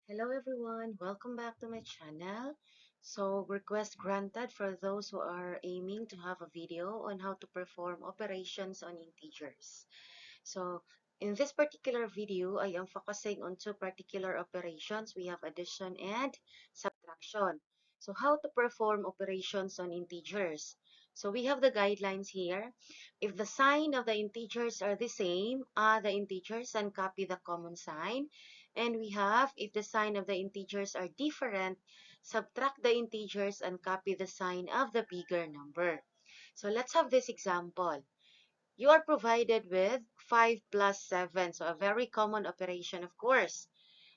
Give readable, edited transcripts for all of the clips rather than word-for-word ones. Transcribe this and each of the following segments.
Hello everyone, welcome back to my channel. So request granted for those who are aiming to have a video on how to perform operations on integers. So in this particular video, I am focusing on two particular operations. We have addition and subtraction. So how to perform operations on integers. So we have the guidelines here. If the sign of the integers are the same, add the integers and copy the common sign. And we have, if the sign of the integers are different, subtract the integers and copy the sign of the bigger number. So let's have this example. You are provided with 5 plus 7. So a very common operation, of course.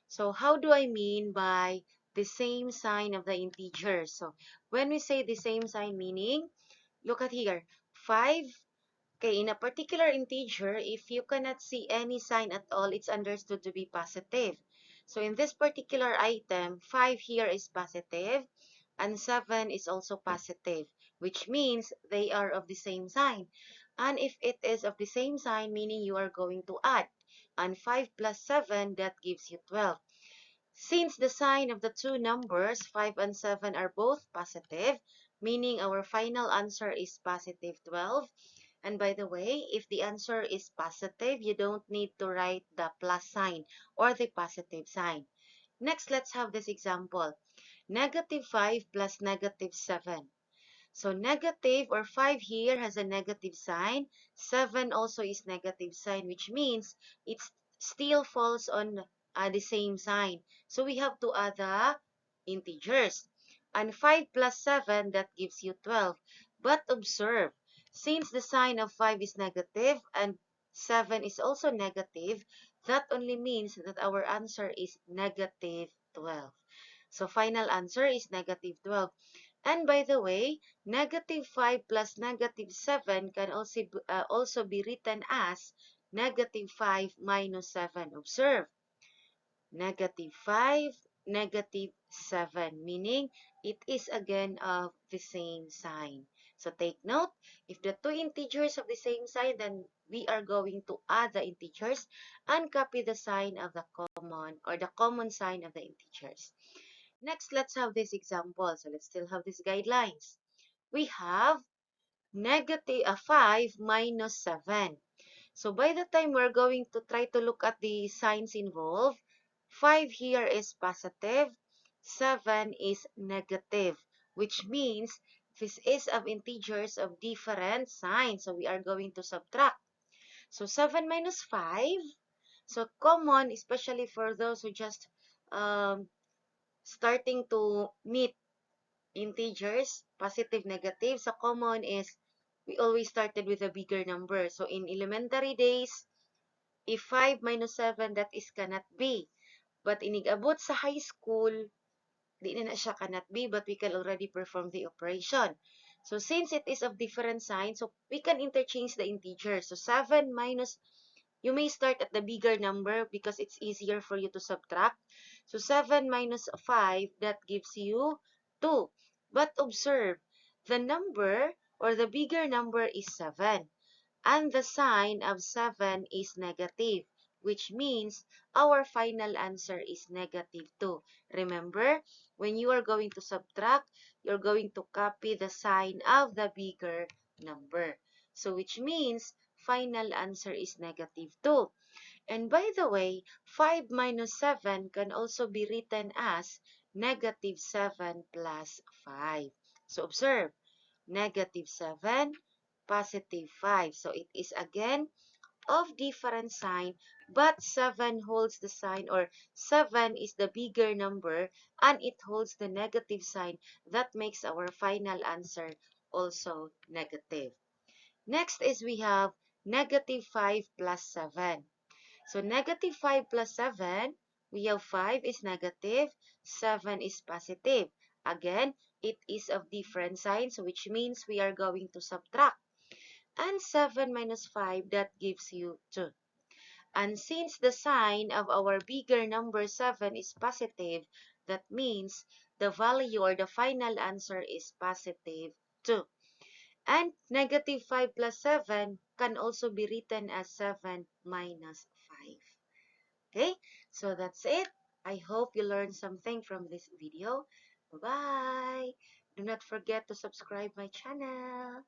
So how do I mean by the same sign of the integers? So when we say the same sign, meaning, look at here, 5. Okay, in a particular integer, if you cannot see any sign at all, it's understood to be positive. So in this particular item, 5 here is positive and 7 is also positive, which means they are of the same sign. And if it is of the same sign, meaning you are going to add. And 5 plus 7, that gives you 12. Since the sign of the two numbers, 5 and 7, are both positive, meaning our final answer is positive 12. And by the way, if the answer is positive, you don't need to write the plus sign or the positive sign. Next, let's have this example. Negative 5 plus negative 7. So negative or 5 here has a negative sign. 7 also is negative sign, which means it still falls on the same sign. So we have to add the integers. And 5 plus 7, that gives you 12. But observe, since the sign of 5 is negative and 7 is also negative, that only means that our answer is negative 12. So final answer is negative 12. And by the way, negative 5 plus negative 7 can also be written as negative 5 minus 7. Observe, negative 5, negative 7, meaning it is again of the same sign. So take note, if the two integers of the same sign, then we are going to add the integers and copy the sign of the common or the common sign of the integers. Next, let's have this example. So let's still have these guidelines. We have negative 5 minus 7. So by the time we're going to try to look at the signs involved, 5 here is positive, 7 is negative, which means this is of integers of different signs. So we are going to subtract. So 7 minus 5. So common, especially for those who just um, starting to meet integers, positive, negative. So common is we always started with a bigger number. So in elementary days, if 5 minus 7, that is cannot be. But inigabot sa high school, di na siya cannot be, but we can already perform the operation. So since it is of different signs, so we can interchange the integers. So 7 minus, you may start at the bigger number because it's easier for you to subtract. So 7 minus 5, that gives you 2. But observe, the number or the bigger number is 7. And the sign of 7 is negative, which means our final answer is negative 2. Remember, when you are going to subtract, you're going to copy the sign of the bigger number. So which means final answer is negative 2. And by the way, 5 minus 7 can also be written as negative 7 plus 5. So observe, negative 7, positive 5. So it is again of different sign, but 7 holds the sign, or 7 is the bigger number and it holds the negative sign. That makes our final answer also negative. Next is we have negative 5 plus 7. So negative 5 plus 7, we have 5 is negative, 7 is positive. Again, it is of different signs, which means we are going to subtract. And 7 minus 5, that gives you 2. And since the sign of our bigger number 7 is positive, that means the value or the final answer is positive 2. And negative 5 plus 7 can also be written as 7 minus 5. Okay, so that's it. I hope you learned something from this video. Bye-bye. Do not forget to subscribe my channel.